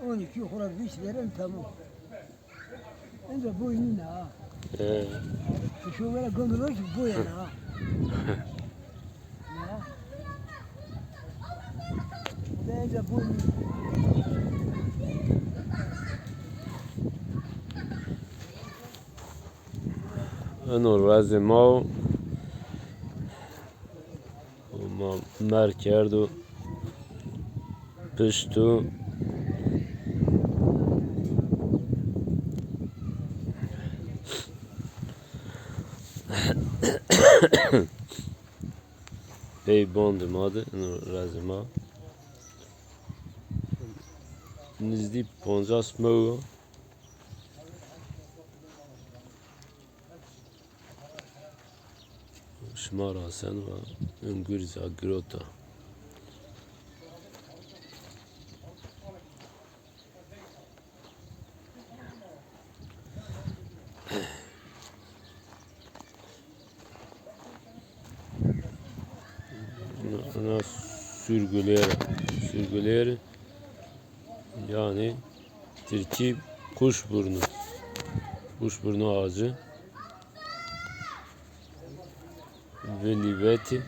12 kuruş işlerim tamam. Önce bu inine ha. Şu böyle gömülür ki bu yana ha. Ya. Önce bu inine. Norvezy ma ma merkerd و pişt و pey band madı Norvezy ma nizdi 50 små şmara sen ve Ungurza grota. Ona sürgüler yani Türkiye kuşburnu ağacı ve liveti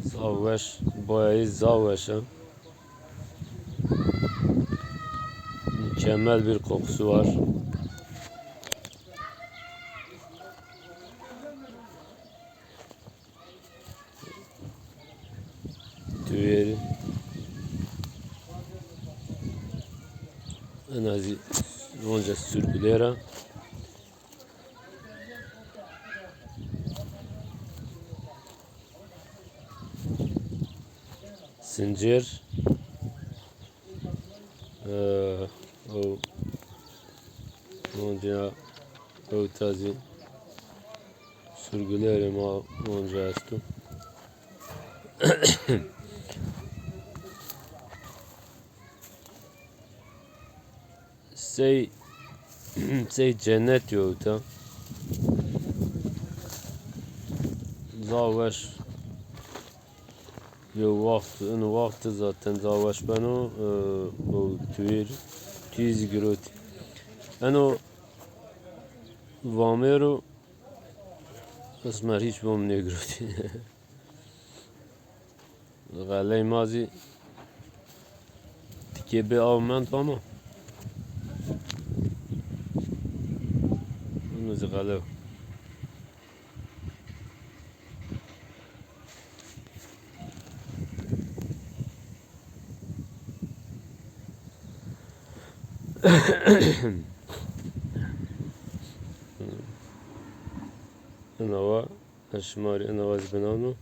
zavveş bayağı zavveşe mükemmel bir kokusu var. Tüyeri en az onca sürgülere zincir o onca o tazi sürgülere ma onca estu Sey cennet yoktu. Zavveş en vakti zaten zavveş beno o tüyüz grot. Eno vamero esmer hiç bom ne grot. Galey mazi tike avment ama Galey. Nova, Ashmari, Nova Zbenano.